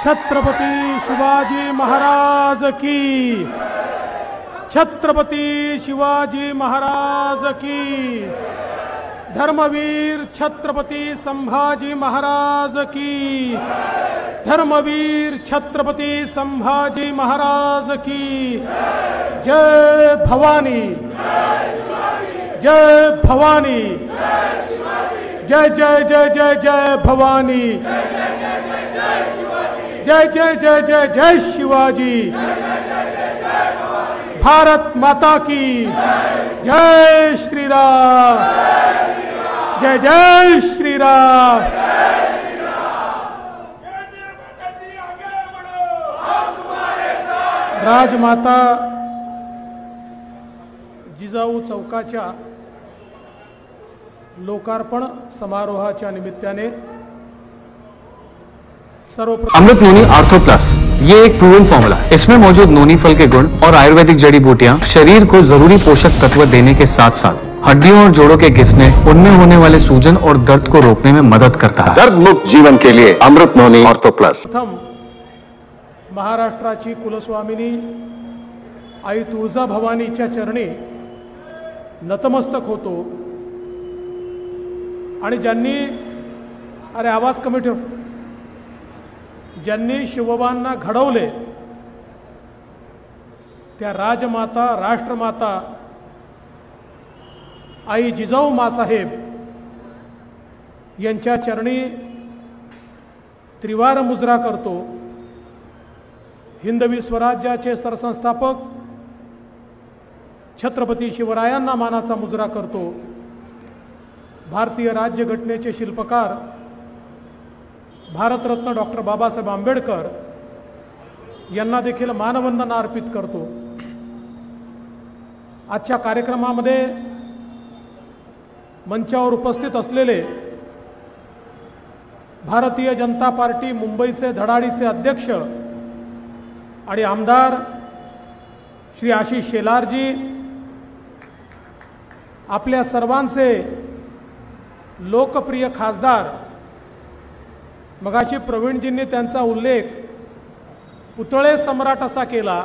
छत्रपती शिवाजी महाराज की, छत्रपती शिवाजी महाराज की, धर्मवीर छत्रपती संभाजी महाराज की, धर्मवीर छत्रपती संभाजी महाराज की। जय भवानी, जय भवानी, जय जय जय जय जय भवानी, जय जय जय जय जय शिवाजी। भारत माता की जय श्री राम, जय जय श्री राम। राजमाता जिजाऊ चौकाच्या लोकार्पण समारोहाच्या निमित्ताने अमृत नोनी आर्थो प्लस, ये एक प्रूवन फॉर्मूला है। इसमें मौजूद नोनी फल के गुण और आयुर्वेदिक जड़ी बूटियां शरीर को जरूरी पोषक तत्व देने के साथ साथ हड्डियों और जोड़ों के घिसने, उनमें होने वाले सूजन और दर्द को रोकने में मदद करता है। दर्द मुक्त जीवन के लिए अमृत नोनी आर्थो प्लस। प्रथम महाराष्ट्राची कुलस्वामिनी आई तुळजाभवानीच्या चरणी नतमस्तक होतो आणि ज्यांनी, अरे आवाज कमी ठेव, ज्यांनी शिवबांना घडवले त्या राजमाता, राष्ट्रमाता आई जिजाऊ मासाहेब यांच्या चरणी त्रिवार मुजरा करतो। हिंदवी स्वराज्याचे सरसंस्थापक छत्रपती शिवरायांना मानाचा मुजरा करतो। भारतीय राज्यघटनेचे शिल्पकार भारतरत्न डॉक्टर बाबासाहेब आंबेडकर यांना देखील मानवंदना अर्पित करतो। आजच्या कार्यक्रमामध्ये मंचावर उपस्थित असलेले भारतीय जनता पार्टी मुंबईचे धडाडीचे अध्यक्ष आणि आमदार श्री आशिष शेलारजी, आपल्या सर्वांचे लोकप्रिय खासदार, मगाशी प्रवीणजींनी त्यांचा उल्लेख पुतळे सम्राट असा केला,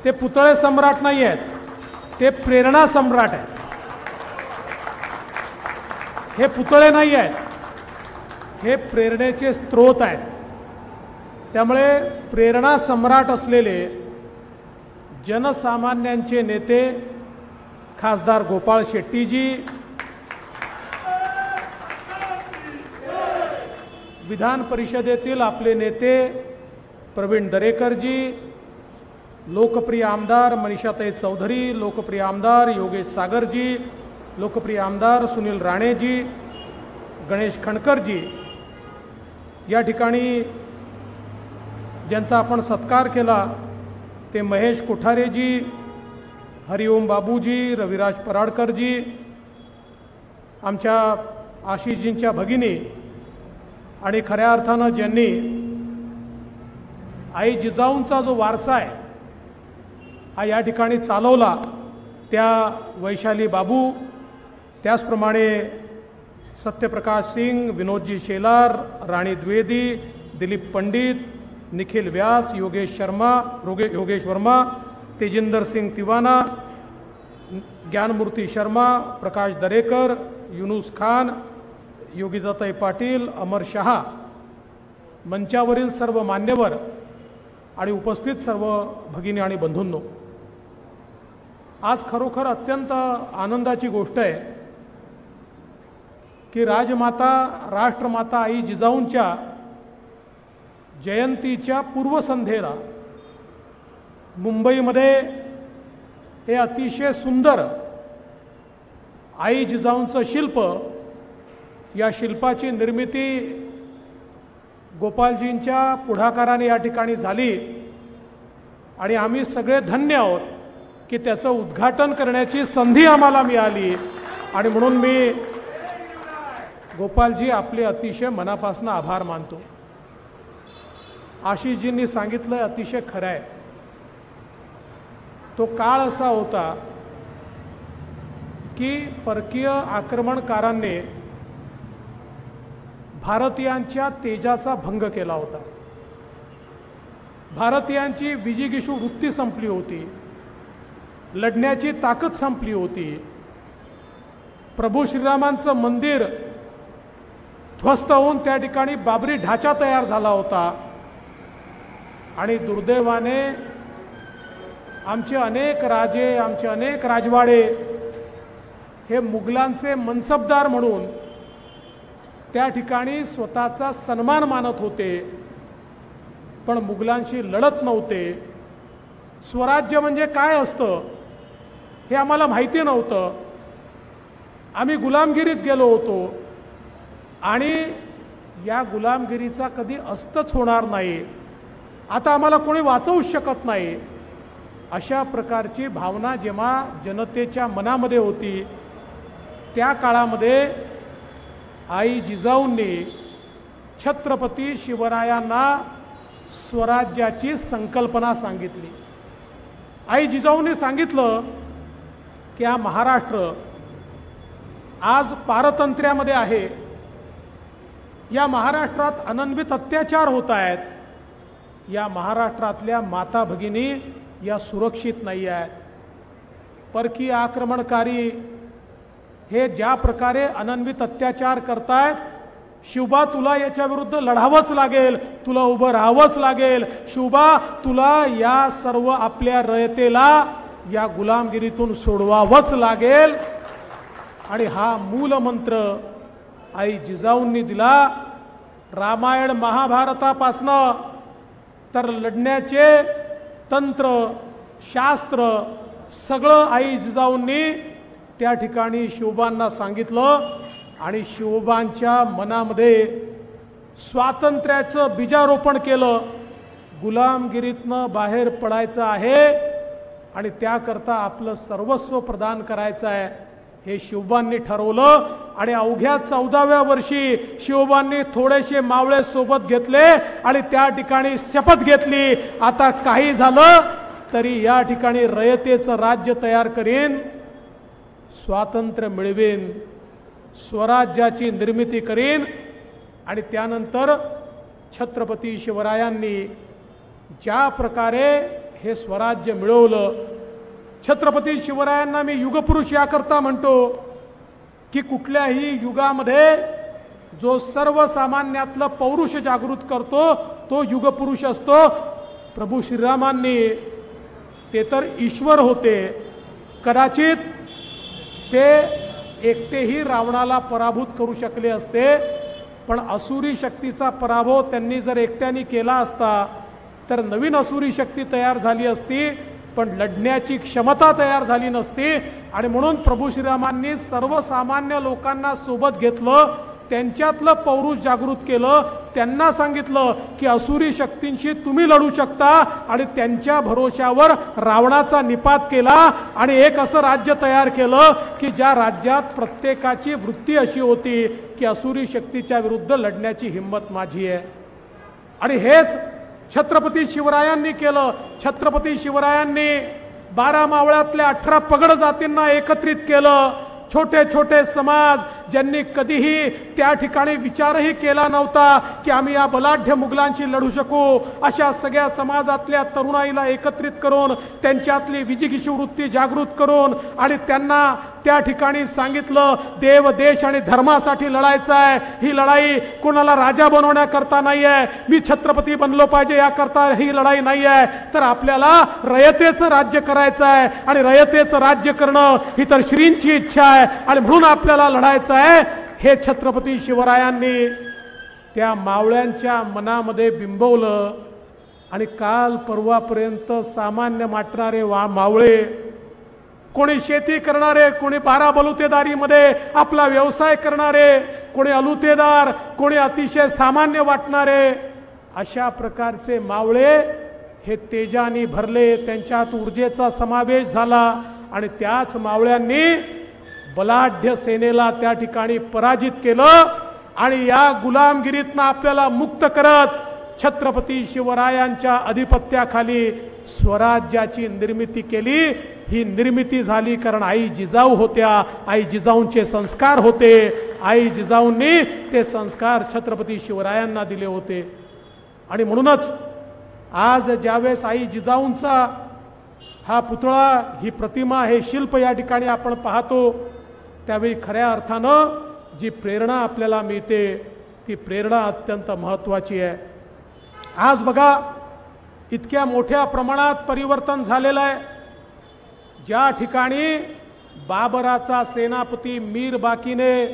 ते पुतळे सम्राट नाही आहेत, ते प्रेरणा सम्राट आहेत। हे पुतळे नाही आहेत, हे प्रेरणेचे स्रोत आहेत। त्यामुळे प्रेरणा सम्राट असलेले जनसामान्यांचे नेते खासदार गोपाळ शेट्टीजी, विधान परिषदेतील आपले नेते प्रवीण दरेकरजी, लोकप्रिय आमदार मनीषाताई चौधरी, लोकप्रिय आमदार योगेश सागरजी, लोकप्रिय आमदार सुनील राणेजी, गणेश खणकरजी, या ठिकाणी ज्यांचा आपण सत्कार केला ते महेश कोठारेजी, हरिओम बाबूजी, रविराज पराडकरजी, आमच्या आशिषजींच्या भगिनी आणि खऱ्या अर्थानं ज्यांनी आई जिजाऊंचा जो वारसा आहे हा या ठिकाणी चालवला त्या वैशाली बाबू, त्याचप्रमाणे सत्यप्रकाश सिंग, विनोदजी शेलार, राणी द्विवेदी, दिलीप पंडित, निखिल व्यास, योगेश वर्मा, तेजिंदर सिंग तिवाना, ज्ञानमूर्ती शर्मा, प्रकाश दरेकर, युनुस खान, योगिताताई पाटील, अमर शहा, मंचावरील सर्व मान्यवर आणि उपस्थित सर्व भगिनी आणि बंधूंनो, आज खरोखर अत्यंत आनंदाची गोष्ट आहे की राजमाता, राष्ट्रमाता आई जिजाऊंच्या जयंतीच्या पूर्वसंध्येला मुंबईमध्ये हे अतिशय सुंदर आई जिजाऊंचं शिल्प, या शिल्पाची निर्मिती गोपालजींच्या पुढाकाराने या ठिकाणी झाली आणि आम्ही सगळे धन्य आहोत की त्याचं उद्घाटन करण्याची संधी आम्हाला मिळाली। आणि म्हणून मी गोपालजी आपले अतिशय मनापासून आभार मानतो। आशिषजींनी सांगितलं अतिशय खरं आहे, तो काळ असा होता की परकीय आक्रमणकारांनी भारतीयांच्या तेजाचा भंग केला होता। भारतीयांची विजिगीषू वृत्ती संपली होती, लढण्याची ताकद संपली होती. प्रभू श्रीरामांचं मंदिर ध्वस्त होऊन त्या ठिकाणी बाबरी ढाचा तयार झाला होता आणि दुर्दैवाने आमचे अनेक राजे, आमचे अनेक राजवाडे हे मुघलांचे मनसबदार म्हणून त्या ठिकाणी स्वतःचा सन्मान मानत होते, पण मुघलांशी लढत नव्हते. स्वराज्य म्हणजे काय असतं हे आम्हाला माहिती नव्हतं. आम्ही गुलामगिरीत गेलो होतो आणि या गुलामगिरीचा कधी अस्तच होणार नाही, आता आम्हाला कोणी वाचवूच शकत नाही, अशा प्रकारची भावना जेव्हा जनतेच्या मनामध्ये होती, त्या काळामध्ये आई जिजाऊंनी छत्रपती शिवरायांना स्वराज्याची संकल्पना सांगितली. आई जिजाऊंनी सांगितलं की हा महाराष्ट्र आज पारतंत्र्यामध्ये आहे, या महाराष्ट्रात अनन्वित अत्याचार होत आहेत, या महाराष्ट्रातल्या माता भगिनी या सुरक्षित नाही आहेत. परकीय आक्रमणकारी हे ज्या प्रकारे अनन्वित अत्याचार करतायत, शिवबा तुला याच्या विरुद्ध लढावंच लागेल, तुला उभं राहावंच लागेल. शिवबा तुला या सर्व आपल्या रयतेला या गुलामगिरीतून सोडवावंच लागेल. आणि हा मूल मंत्र आई जिजाऊंनी दिला. रामायण महाभारतापासनं तर लढण्याचे तंत्र शास्त्र सगळं आई जिजाऊंनी त्या ठिकाणी शिवबांना सांगितलं आणि शिवबांच्या मनामध्ये स्वातंत्र्याचं बीजारोपण केलं. गुलामगिरीतनं बाहेर पडायचं आहे आणि त्याकरता आपलं सर्वस्व प्रदान करायचं आहे हे शिवबांनी ठरवलं. आणि अवघ्या 14व्या वर्षी शिवबांनी थोडेसे मावळे सोबत घेतले आणि त्या ठिकाणी शपथ घेतली, आता काही झालं तरी या ठिकाणी रयतेचं राज्य तयार करीन, स्वातंत्र्य मिळवीन, स्वराज्याची निर्मिती करीन. आणि त्यानंतर छत्रपती शिवरायांनी ज्या प्रकारे हे स्वराज्य मिळवलं, छत्रपती शिवरायांना मी युगपुरुष याकरता म्हणतो की कुठल्याही युगामध्ये जो सर्वसामान्यातलं पौरुष जागृत करतो तो युगपुरुष असतो. प्रभू श्रीरामांनी ते तर ईश्वर होते, कदाचित ते एकटेही रावणाला पराभूत करू शकले असते, पण असुरी शक्तीचा पराभव त्यांनी जर एकट्याने केला असता तर नवीन असुरी शक्ती तयार झाली असती, पण लढण्याची क्षमता तयार झाली नसती. आणि म्हणून प्रभू श्रीरामांनी सर्वसामान्य लोकांना सोबत घेतलं, त्यांच्यातलं पौरुष जागृत केलं, त्यांना सांगितलं की असुरी शक्तींशी तुम्ही लढू शकता. आणि त्यांच्या भरोशावर रावणाचा निपात केला आणि एक असं राज्य तयार केलं की ज्या राज्यात प्रत्येकाची वृत्ती अशी होती की असुरी शक्तीच्या विरुद्ध लढण्याची हिंमत माझी आहे. आणि हेच छत्रपती शिवरायांनी केलं. छत्रपती शिवरायांनी 12 मावळ्यातल्या 18 पगड जातींना एकत्रित केलं. छोटे छोटे समाज ज्यांनी कधीही त्या ठिकाणी विचारही केला नव्हता की आम्ही या बलाढ्य मुघलांशी लढू शकू, अशा सगळ्या समाजातल्या तरुणाईला एकत्रित करून त्यांच्यातली विजिगीषू वृत्ती जागृत करून आणि त्यांना त्या ठिकाणी सांगितलं देव देश आणि धर्मासाठी लढायचं आहे. ही लढाई कोणाला राजा बनवण्याकरता नाही आहे, मी छत्रपती बनलो पाहिजे याकरता ही लढाई नाही आहे, तर आपल्याला रयतेचं राज्य करायचं आहे. आणि रयतेचं राज्य करणं ही तर श्रींची इच्छा आहे आणि म्हणून आपल्याला लढायचं आहे. हे छत्रपती शिवरायांनी त्या मावळ्यांच्या मनामध्ये बिंबवलं. आणि काल परवापर्यंत सामान्य वाटणारे मावळे, कोणी शेती करणारे, कोणी 12 बलुतेदारीमध्ये आपला व्यवसाय करणारे, कोणी अलुतेदार, कोणी अतिशय सामान्य वाटणारे, अशा प्रकारचे मावळे हे तेजानी भरले, त्यांच्यात ऊर्जेचा समावेश झाला. आणि त्याच मावळ्यांनी बलाढ्य सेनेला त्या ठिकाणी पराजित केलं आणि या गुलामगिरीतनं आपल्याला मुक्त करत छत्रपती शिवरायांच्या अधिपत्याखाली स्वराज्याची निर्मिती केली. ही निर्मिती झाली कारण आई जिजाऊ होत्या, आई जिजाऊंचे संस्कार होते, आई जिजाऊंनी ते संस्कार छत्रपती शिवरायांना दिले होते. आणि म्हणूनच आज ज्यावेळेस आई जिजाऊंचा हा पुतळा, ही प्रतिमा, हे शिल्प या ठिकाणी आपण पाहतो, त्यावेळी खऱ्या अर्थानं जी प्रेरणा आपल्याला मिळते ती प्रेरणा अत्यंत महत्त्वाची आहे. आज बघा इतक्या मोठ्या प्रमाणात परिवर्तन झालेलं आहे. ज्या ठिकाणी बाबराचा सेनापती मीर बाकीने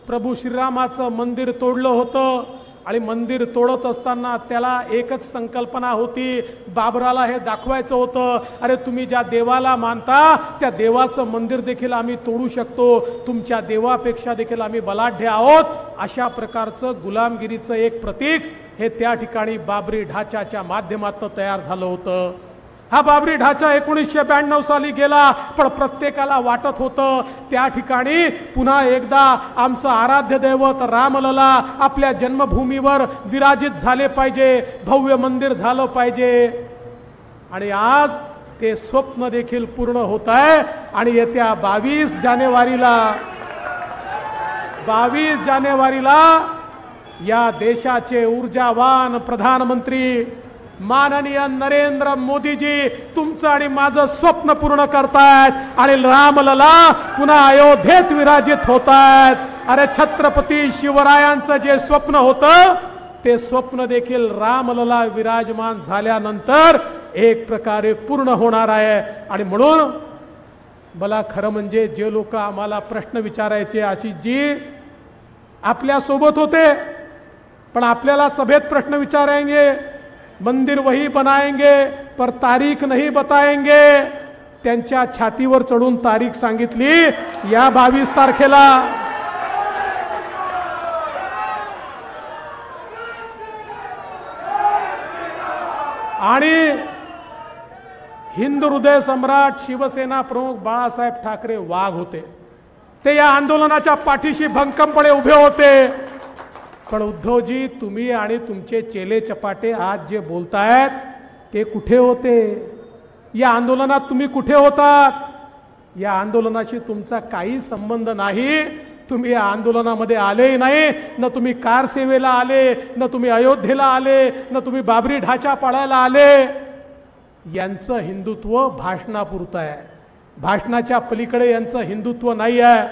प्रभू श्रीरामाचं मंदिर तोडलं होतं आणि मंदिर तोडत असताना त्याला एकच संकल्पना होती, बाबराला हे दाखवायचं होतं, अरे तुम्ही ज्या देवाला मानता त्या देवाचं मंदिर देखील आम्ही तोडू शकतो, तुमच्या देवापेक्षा देखील आम्ही बलाढ्य आहोत. अशा प्रकारचं गुलामगिरीचं एक प्रतीक हे त्या ठिकाणी बाबरी ढाच्याच्या माध्यमातून तयार झालं होतं. हा बाबरी ढाचा 1992 साली गेला, पण प्रत्येकाला वाटत होतं त्या ठिकाणी पुन्हा एकदा आमचं आराध्य दैवत रामलला आपल्या जन्मभूमीवर विराजित झाले पाहिजे, भव्य मंदिर झालं पाहिजे. आणि आज ते स्वप्न देखील पूर्ण होत आहे. आणि येत्या 22 जानेवारीला या देशाचे ऊर्जावान प्रधानमंत्री माननीय नरेंद्र मोदीजी तुमचं आणि माझं स्वप्न पूर्ण करतायत आणि रामलला पुन्हा अयोध्येत विराजित होतायत. अरे छत्रपती शिवरायांचं जे स्वप्न होतं ते स्वप्न देखील रामलला विराजमान झाल्यानंतर एक प्रकारे पूर्ण होणार आहे. आणि म्हणून मला खरं म्हणजे जे लोक आम्हाला प्रश्न विचारायचे, आशिषजी आपल्या सोबत होते पण आपल्याला सभेत प्रश्न विचारेंगे, मंदिर वही बनाएंगे पर तारीख नहीं बताएंगे, त्यांच्या छातीवर चढून तारीख सांगितली या 22 तारखेला. आणि हिंदू हृदय सम्राट शिवसेना प्रमुख बाळासाहेब ठाकरे वाघ होते, ते या आंदोलनाच्या पाठीशी भंकमपणे उभे होते. पण उद्धवजी तुम्ही आणि तुमचे चेले चपाटे आज जे बोलतायत ते कुठे होते? या आंदोलनात तुम्ही कुठे होतात? या आंदोलनाशी तुमचा काही संबंध नाही. तुम्ही या आंदोलनामध्ये आलेही नाही, न तुम्ही कार सेवेला आले, न तुम्ही अयोध्येला आले, न तुम्ही बाबरी ढाचा पाडायला आले. यांचं हिंदुत्व भाषणापुरतं आहे, भाषणाच्या पलीकडे यांचं हिंदुत्व नाही आहे.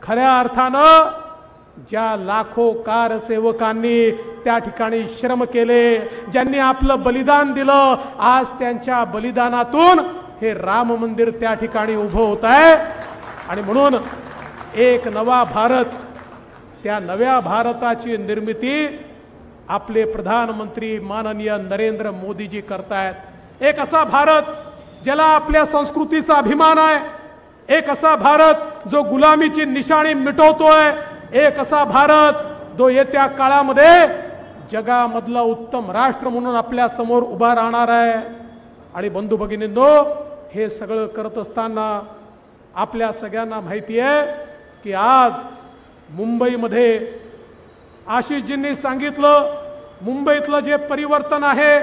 खऱ्या अर्थानं ज्या लाखो कारसेवकांनी त्या ठिकाणी श्रम केले, ज्यांनी आपलं बलिदान दिलं, आज त्यांच्या बलिदानातून हे राम मंदिर त्या ठिकाणी उभं होत आहे. आणि म्हणून एक नवा भारत, त्या नव्या भारताची निर्मिती आपले प्रधानमंत्री माननीय नरेंद्र मोदीजी करतायत. एक असा भारत ज्याला आपल्या संस्कृतीचा अभिमान आहे, एक असा भारत जो गुलामीची निशाणी मिटवतोय, एक असा भारत जो येत्या काळामध्ये जगामधलं उत्तम राष्ट्र म्हणून आपल्या समोर उभा राहणार आहे. आणि बंधू भगिनींनो, हे सगळं करत असताना आपल्या सगळ्यांना माहिती आहे की आज मुंबईमध्ये आशिषजींनी सांगितलं, मुंबईतलं जे परिवर्तन आहे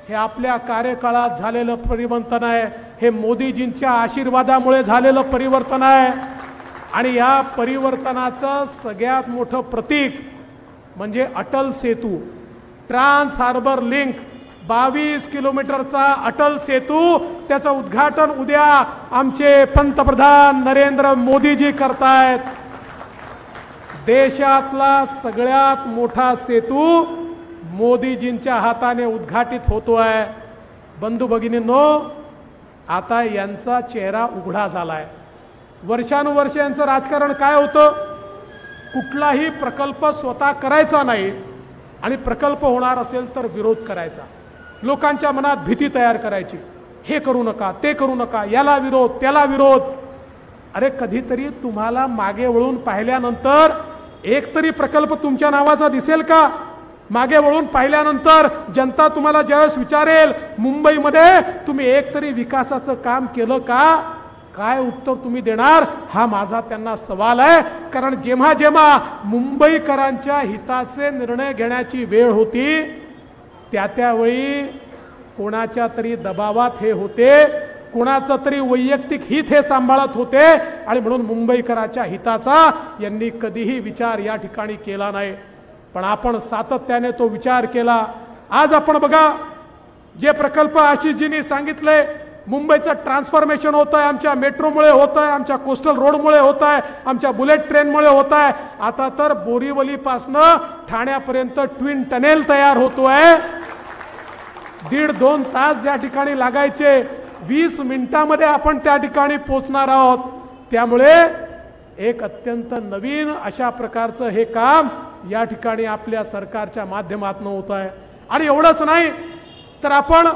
हे आपल्या कार्यकाळात झालेलं परिवर्तन आहे, हे मोदीजींच्या आशीर्वादामुळे झालेलं परिवर्तन आहे. आणि या परिवर्तनाचं सगळ्यात मोठं प्रतीक म्हणजे Atal Setu, trans harbour link, 22 किलोमीटरचा अटल सेतू, त्याचं उद्घाटन उद्या आमचे पंतप्रधान नरेंद्र मोदीजी करतायत. देशातला सगळ्यात मोठा सेतू मोदीजींच्या हाताने उद्घाटित होतोय. बंधू भगिनींनो, आता यांचा चेहरा उघडा झालाय. वर्षानुवर्ष यांचं राजकारण काय होतं? कुठलाही प्रकल्प स्वतः करायचा नाही आणि प्रकल्प होणार असेल तर विरोध करायचा, लोकांच्या मनात भीती तयार करायची, हे करू नका, ते करू नका, याला विरोध, त्याला विरोध. अरे कधीतरी तुम्हाला मागे वळून पाहिल्यानंतर एक तरी प्रकल्प तुमच्या नावाचा दिसेल का? मागे वळून पाहिल्यानंतर जनता तुम्हाला ज्यावेळेस विचारेल मुंबईमध्ये तुम्ही एक तरी विकासाचं काम केलं का, काय उत्तर तुम्ही देणार? हा माझा त्यांना सवाल आहे. कारण जेव्हा जेव्हा मुंबईकरांच्या हिताचे निर्णय घेण्याची वेळ होती त्यावेळी कोणाच्या तरी दबावात हे होते, कोणाचं तरी वैयक्तिक हित हे सांभाळत होते. आणि म्हणून मुंबईकरांच्या हिताचा यांनी कधीही विचार या ठिकाणी केला नाही. पण आपण सातत्याने तो विचार केला. आज आपण बघा, जे प्रकल्प आशिषजींनी सांगितले, मुंबईचं ट्रान्सफॉर्मेशन होत आहे, आमच्या मेट्रोमुळे होत आहे, आमच्या कोस्टल रोडमुळे होत आहे, आमच्या बुलेट ट्रेनमुळे होत आहे. आता तर बोरीवलीपासनं ठाण्यापर्यंत ट्विन टनेल तयार होतोय. 1.5-2 तास ज्या ठिकाणी लागायचे 20 मिनिटांमध्ये आपण त्या ठिकाणी पोहोचणार आहोत. त्यामुळे एक अत्यंत नवीन अशा प्रकारचं हे काम या ठिकाणी आपल्या सरकारच्या माध्यमातून होत आहे. आणि एवढंच नाही तर आपण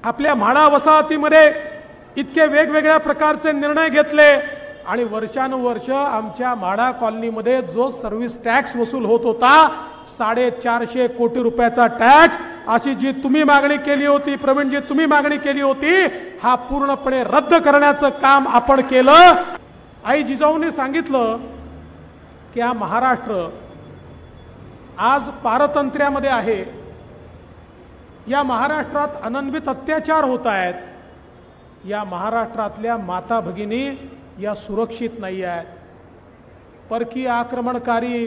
आपल्या म्हाडा वसाहतीमध्ये इतके वेगवेगळ्या प्रकारचे निर्णय घेतले आणि वर्षानुवर्ष आमच्या म्हाडा कॉलनीमध्ये जो सर्व्हिस टॅक्स वसूल होत होता 450 कोटी रुपयाचा टॅक्स, आशिषजी तुम्ही मागणी केली होती, प्रवीणजी तुम्ही मागणी केली होती, हा पूर्णपणे रद्द करण्याचं काम आपण केलं. आई जिजाऊंनी सांगितलं की हा महाराष्ट्र आज पारतंत्र्यामध्ये आहे. या महाराष्ट्रात अनन्वित अत्याचार होत आहेत. या महाराष्ट्रातल्या माता भगिनी या सुरक्षित नाही आहेत. परकीय आक्रमणकारी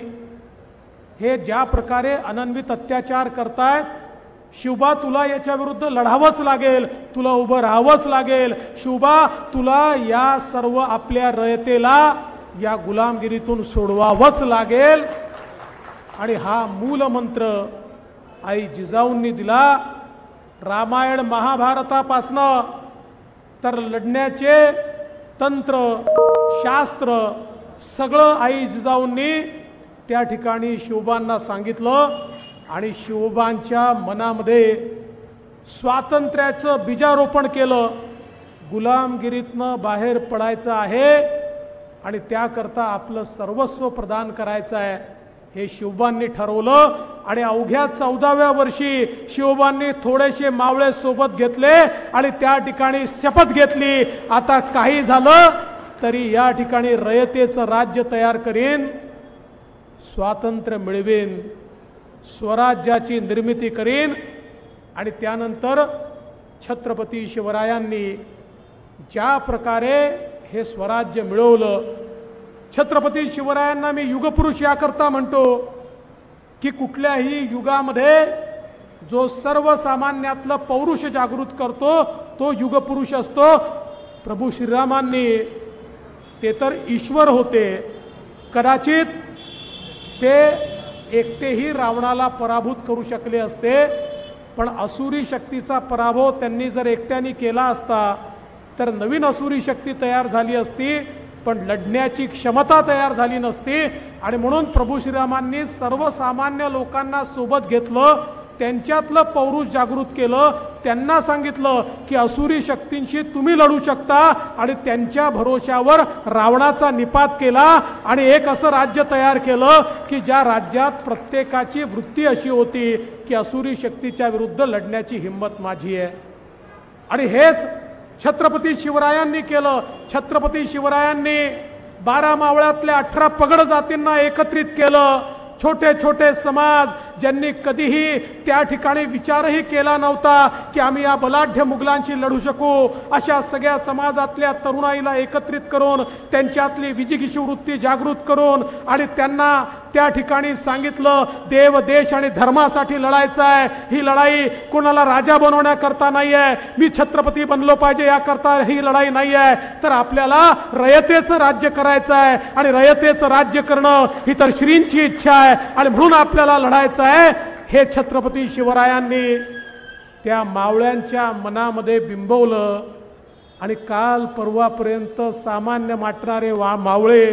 हे ज्या प्रकारे अनन्वित अत्याचार करतायत, शिवबा तुला याच्या विरुद्ध लढावंच लागेल, तुला उभं राहावंच लागेल. शिवबा तुला या सर्व आपल्या रयतेला या गुलामगिरीतून सोडवावंच लागेल. आणि हा मूल मंत्र आई जिजाऊंनी दिला. रामायण महाभारतापासनं तर लढण्याचे तंत्र शास्त्र सगळं आई जिजाऊंनी त्या ठिकाणी शिवबांना सांगितलं. आणि शिवबांच्या मनामध्ये स्वातंत्र्याचं बीजारोपण केलं. गुलामगिरीतनं बाहेर पडायचं आहे आणि त्याकरता आपलं सर्वस्व प्रदान करायचं आहे हे शिवबांनी ठरवलं. आणि अवघ्या 14व्या वर्षी शिवबांनी थोडेसे मावळे सोबत घेतले आणि त्या ठिकाणी शपथ घेतली, आता काही झालं तरी या ठिकाणी रयतेचं राज्य तयार करीन, स्वातंत्र्य मिळवीन, स्वराज्याची निर्मिती करीन. आणि त्यानंतर छत्रपती शिवरायांनी ज्या प्रकारे हे स्वराज्य मिळवलं, छत्रपती शिवरायांना मी युगपुरुष याकरता म्हणतो की कुठल्याही युगामध्ये जो सर्वसामान्यातलं पौरुष जागृत करतो तो युगपुरुष असतो. प्रभू श्रीरामांनी ते तर ईश्वर होते, कदाचित ते एकटेही रावणाला पराभूत करू शकले असते, पण असुरी शक्तीचा पराभव त्यांनी जर एकट्याने केला असता तर नवीन असुरी शक्ती तयार झाली असती, पण लढण्याची क्षमता तयार झाली नसती. आणि म्हणून प्रभू श्रीरामांनी सर्वसामान्य लोकांना सोबत घेतलं, त्यांच्यातलं पौरुष जागृत केलं, त्यांना सांगितलं की असुरी शक्तींशी तुम्ही लढू शकता. आणि त्यांच्या भरोशावर रावणाचा निपात केला आणि एक असं राज्य तयार केलं की ज्या राज्यात प्रत्येकाची वृत्ती अशी होती की असुरी शक्तीच्या विरुद्ध लढण्याची हिंमत माझी आहे. आणि हेच छत्रपती शिवरायांनी केलं. छत्रपती शिवरायांनी 12 मावळ्यातल्या 18 पगड जातींना एकत्रित केलं. छोटे छोटे समाज ज्यांनी कधीही त्या ठिकाणी विचारही केला नव्हता की आम्ही या बलाढ्य मुघलांशी लढू शकू, अशा सगळ्या समाजातल्या तरुणाईला एकत्रित करून त्यांच्यातली विजिगीषू वृत्ती जागृत करून आणि त्यांना त्या ठिकाणी सांगितलं देव देश आणि धर्मासाठी लढायचं आहे. ही लढाई कोणाला राजा बनवण्याकरता नाही आहे, मी छत्रपती बनलो पाहिजे याकरता ही लढाई नाही आहे, तर आपल्याला रयतेचं राज्य करायचं आहे. आणि रयतेचं राज्य करणं ही तर श्रींची इच्छा आहे आणि म्हणून आपल्याला लढायचं आहे. हे छत्रपती शिवरायांनी त्या मावळ्यांच्या मनामध्ये बिंबवलं. आणि काल परवापर्यंत सामान्य वाटणारे मावळे,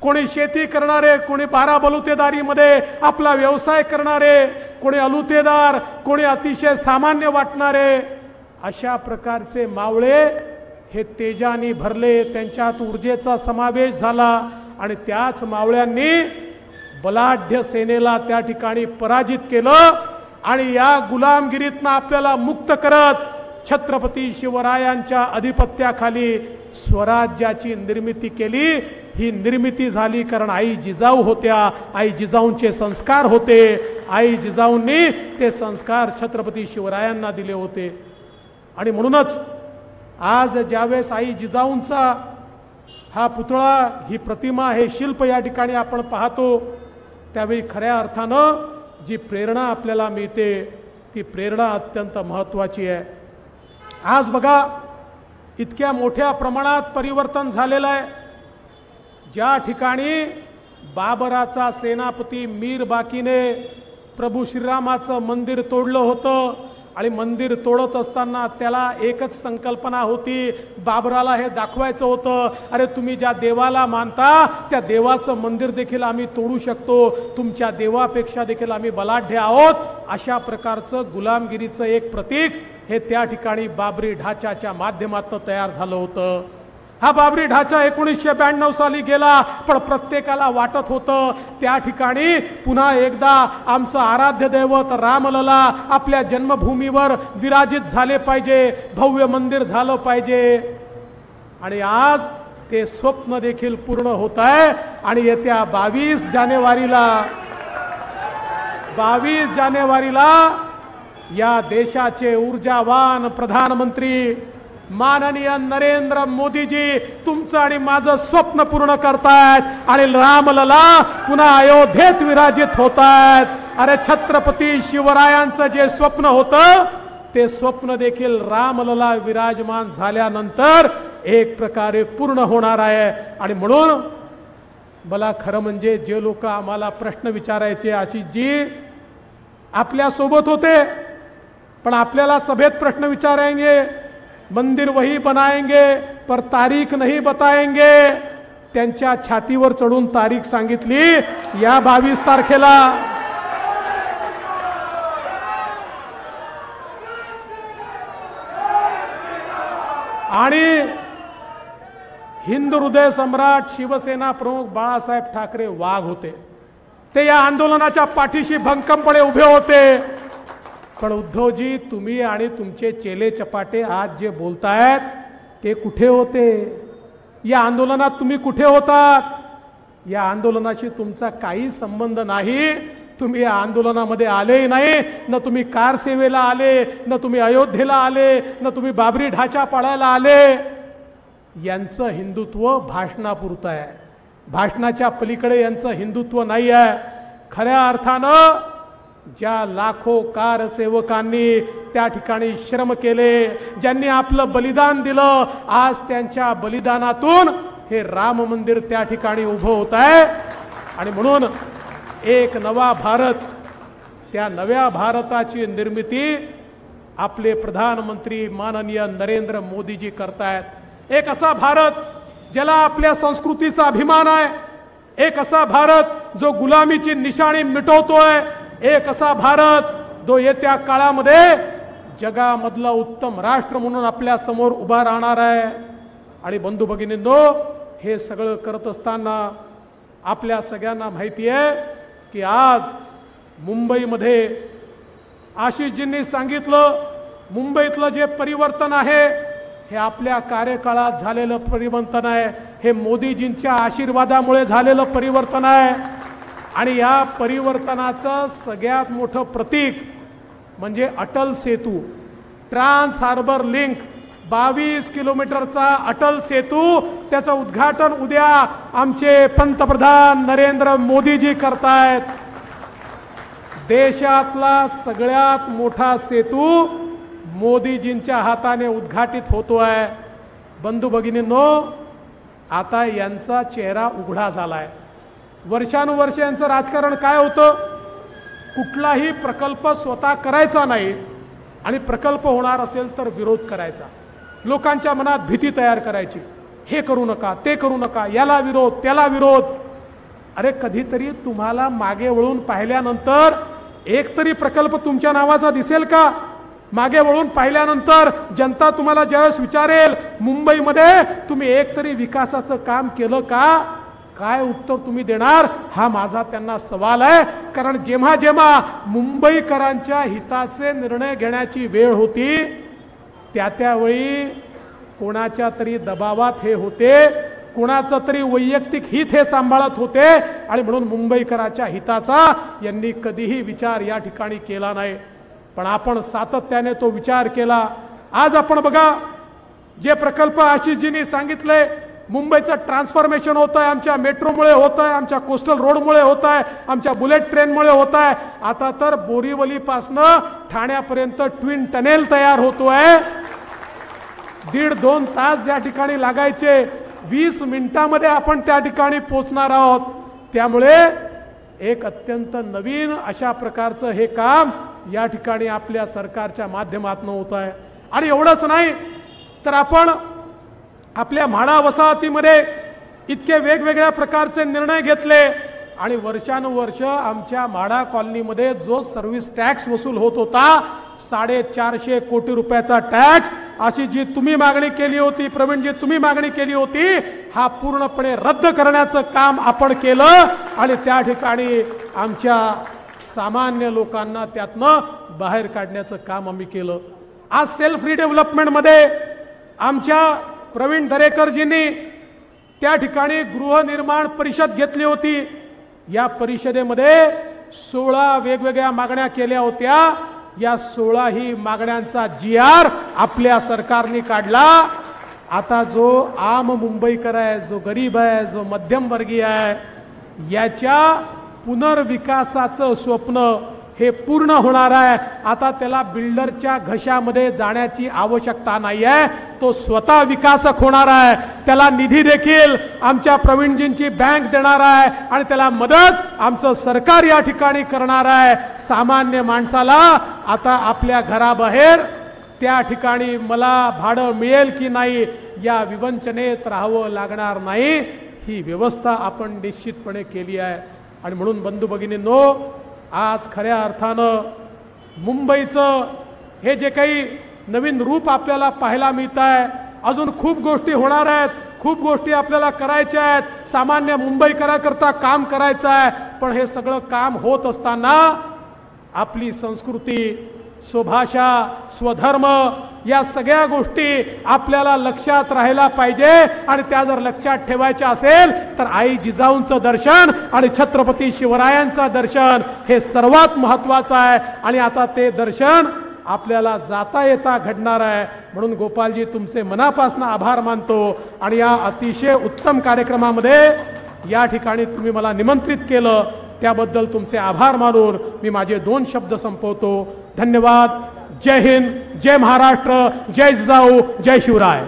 कोणी शेती करणारे, कोणी बारा बलुतेदारीमध्ये आपला व्यवसाय करणारे, कोणी अलुतेदार, कोणी अतिशय सामान्य वाटणारे, अशा प्रकारचे मावळे हे तेजानी भरले, त्यांच्यात ऊर्जेचा समावेश झाला. आणि त्याच मावळ्यांनी बलाढ्य सेनेला त्या ठिकाणी पराजित केलं. आणि या गुलामगिरीतनं आपल्याला मुक्त करत छत्रपती शिवरायांच्या अधिपत्याखाली स्वराज्याची निर्मिती केली. ही निर्मिती झाली कारण आई जिजाऊ होत्या, आई जिजाऊंचे संस्कार होते, आई जिजाऊंनी ते संस्कार छत्रपती शिवरायांना दिले होते. आणि म्हणूनच आज ज्यावेळेस आई जिजाऊंचा हा पुतळा, ही प्रतिमा, हे शिल्प या ठिकाणी आपण पाहतो, त्यावेळी खऱ्या अर्थानं जी प्रेरणा आपल्याला मिळते ती प्रेरणा अत्यंत महत्त्वाची आहे. आज बघा इतक्या मोठ्या प्रमाणात परिवर्तन झालेलं आहे. ज्या ठिकाणी बाबराचा सेनापती मीर बाकीने प्रभू श्रीरामाचं मंदिर तोडलं होतं आणि मंदिर तोडत असताना त्याला एकच संकल्पना होती, बाबराला हे दाखवायचं होतं, अरे तुम्ही ज्या देवाला मानता त्या देवाचं मंदिर देखील आम्ही तोडू शकतो, तुमच्या देवापेक्षा देखील आम्ही बलाढ्य आहोत. अशा प्रकारचं गुलामगिरीचं एक प्रतीक हे त्या ठिकाणी बाबरी ढाच्याच्या माध्यमातून तयार झालं होतं. हा बाबरी ढाचा 1992 साली गेला, पण प्रत्येकाला वाटत होतं त्या ठिकाणी पुन्हा एकदा आमचं आराध्य दैवत रामलला आपल्या जन्मभूमीवर विराजित झाले पाहिजे, भव्य मंदिर झालं पाहिजे. आणि आज ते स्वप्न देखील पूर्ण होत आहे. आणि येत्या 22 जानेवारीला या देशाचे ऊर्जावान प्रधानमंत्री माननीय नरेंद्र मोदीजी तुमचं आणि माझं स्वप्न पूर्ण करतायत आणि रामलला पुन्हा अयोध्येत विराजित होतायत. अरे छत्रपती शिवरायांचं जे स्वप्न होतं ते स्वप्न देखील रामलला विराजमान झाल्यानंतर एक प्रकारे पूर्ण होणार आहे. आणि म्हणून मला खरं म्हणजे जे लोक आम्हाला प्रश्न विचारायचे, आशिषजी आपल्या सोबत होते पण आपल्याला सभेत प्रश्न विचारेंगे, मंदिर वही बनाएंगे पर तारीख नहीं बताएंगे, त्यांच्या छातीवर चढून तारीख सांगितली या 22 तारखेला. आणि हिंदू हृदय सम्राट शिवसेना प्रमुख बाळासाहेब ठाकरे वाघ होते. ते या आंदोलनाच्या पाठीशी भंकमपणे उभे होते. पण उद्धवजी तुम्ही आणि तुमचे चेले चपाटे आज जे बोलतायत ते कुठे होते? या आंदोलनात तुम्ही कुठे होतात? या आंदोलनाशी तुमचा काही संबंध नाही. तुम्ही या आंदोलनामध्ये आलेही नाही, न तुम्ही कार सेवेला आले, न तुम्ही अयोध्येला आले, न तुम्ही बाबरी ढाचा पाडायला आले. यांचं हिंदुत्व भाषणापुरतं आहे, भाषणाच्या पलीकडे यांचं हिंदुत्व नाही आहे. खऱ्या अर्थानं ज्या लाखो कारसेवकांनी त्या ठिकाणी श्रम केले, ज्यांनी आपलं बलिदान दिलं, आज त्यांच्या बलिदानातून हे राम मंदिर त्या ठिकाणी उभं होत आहे. आणि म्हणून एक नवा भारत, त्या नव्या भारताची निर्मिती आपले प्रधानमंत्री माननीय नरेंद्र मोदीजी करतायत. एक असा भारत ज्याला आपल्या संस्कृतीचा अभिमान आहे, एक असा भारत जो गुलामीची निशाणी मिटवतोय, एक असा भारत जो येत्या काळामध्ये जगामधला उत्तम राष्ट्र म्हणून आपल्या समोर उभा राहणार आहे. आणि बंधू भगिनींनो, हे सगळं करत असताना आपल्या सगळ्यांना माहिती आहे की आज मुंबईमध्ये आशिषजींनी सांगितलं, मुंबईतलं जे परिवर्तन आहे हे आपल्या कार्यकाळात झालेलं परिवर्तन आहे, हे मोदीजींच्या आशीर्वादामुळे झालेलं परिवर्तन आहे. आणि या परिवर्तनाचं सगळ्यात मोठं प्रतीक म्हणजे Atal Setu, trans harbour link, 22 किलोमीटरचा अटल सेतू, त्याचं उद्घाटन उद्या आमचे पंतप्रधान नरेंद्र मोदीजी करतायत. देशातला सगळ्यात मोठा सेतू मोदीजींच्या हाताने उद्घाटित होतोय. बंधू भगिनींनो, आता यांचा चेहरा उघडा झालाय. वर्षानुवर्ष यांचं राजकारण काय होतं? कुठलाही प्रकल्प स्वतः करायचा नाही आणि प्रकल्प होणार असेल तर विरोध करायचा, लोकांच्या मनात भीती तयार करायची, हे करू नका, ते करू नका, याला विरोध, त्याला विरोध. अरे कधीतरी तुम्हाला मागे वळून पाहिल्यानंतर एक तरी प्रकल्प तुमच्या नावाचा दिसेल का? मागे वळून पाहिल्यानंतर जनता तुम्हाला ज्यावेळेस विचारेल मुंबईमध्ये तुम्ही एक तरी विकासाचं काम केलं का, काय उत्तर तुम्ही देणार? हा माझा त्यांना सवाल आहे. कारण जेव्हा जेव्हा मुंबईकरांच्या हिताचे निर्णय घेण्याची वेळ होती त्यावेळी कोणाच्या तरी दबावात हे होते, कोणाचं तरी वैयक्तिक हित हे सांभाळत होते. आणि म्हणून मुंबईकरांच्या हिताचा यांनी कधीही विचार या ठिकाणी केला नाही. पण आपण सातत्याने तो विचार केला. आज आपण बघा, जे प्रकल्प आशिषजींनी सांगितले मुंबईचं ट्रान्सफॉर्मेशन होत आहे, आमच्या मेट्रोमुळे होत आहे, आमच्या कोस्टल रोडमुळे होत आहे, आमच्या बुलेट ट्रेनमुळे होत आहे. आता तर बोरीवलीपासनं ठाण्यापर्यंत ट्विन टनेल तयार होतोय. 1.5-2 तास ज्या ठिकाणी लागायचे 20 मिनिटांमध्ये आपण त्या ठिकाणी पोहोचणार आहोत. त्यामुळे एक अत्यंत नवीन अशा प्रकारचं हे काम या ठिकाणी आपल्या सरकारच्या माध्यमातून होत आहे. आणि एवढंच नाही तर आपण आपल्या म्हाडा वसाहतीमध्ये इतके वेगवेगळ्या प्रकारचे निर्णय घेतले आणि वर्षानुवर्ष आमच्या म्हाडा कॉलनीमध्ये जो सर्व्हिस टॅक्स वसूल होत होता 450 कोटी रुपयाचा टॅक्स, अशी जी तुम्ही मागणी केली होती प्रवीणजी, तुम्ही मागणी केली होती, हा पूर्णपणे रद्द करण्याचं काम आपण केलं आणि त्या ठिकाणी आमच्या सामान्य लोकांना त्यातनं बाहेर काढण्याचं काम आम्ही केलं. आज सेल्फ रिडेव्हलपमेंटमध्ये आमच्या प्रवीण दरेकरजींनी त्या ठिकाणी गृहनिर्माण परिषद घेतली होती. या परिषदेमध्ये 16 वेगवेगळ्या मागण्या केल्या होत्या. या 16ही मागण्यांचा GR आपल्या सरकारने काढला. आता जो आम मुंबईकर आहे, जो गरीब आहे, जो मध्यमवर्गीय आहे, याच्या पुनर्विकासाचं स्वप्न हे पूर्ण होणार आहे. आता त्याला बिल्डरच्या घशामध्ये जाण्याची आवश्यकता नाही आहे, तो स्वतः विकासक होणार आहे. त्याला निधी देखील आमच्या प्रवीणजींची बँक देणार आहे आणि त्याला मदत आमचं सरकार या ठिकाणी करणार आहे. सामान्य माणसाला आता आपल्या घराबाहेर त्या ठिकाणी मला भाडं मिळेल की नाही या विवंचनेत राहावं लागणार नाही. ही व्यवस्था आपण निश्चितपणे केली आहे. आणि म्हणून बंधू भगिनींनो, आज खऱ्या अर्थानं मुंबईचं हे जे काही नवीन रूप आपल्याला पाहायला मिळत आहे, अजून खूप गोष्टी होणार आहेत, खूप गोष्टी आपल्याला करायच्या आहेत, सामान्य मुंबईकराकरता काम करायचं आहे. पण हे सगळं काम होत असताना आपली संस्कृती, स्वभाषा, स्वधर्म या सगळ्या गोष्टी आपल्याला लक्षात राहायला पाहिजे. आणि त्या जर लक्षात ठेवायच्या असेल तर आई जिजाऊंचं दर्शन आणि छत्रपती शिवरायांचं दर्शन हे सर्वात महत्त्वाचं आहे. आणि आता ते दर्शन आपल्याला जाता येता घडणार आहे. म्हणून गोपालजी तुमचे मनापासून आभार मानतो. आणि या अतिशय उत्तम कार्यक्रमामध्ये या ठिकाणी तुम्ही मला निमंत्रित केलं त्याबद्दल तुमचे आभार मानून मी माझे 2 शब्द संपवतो. धन्यवाद. जय हिंद, जय महाराष्ट्र, जय जिजाऊ, जय शिवराय.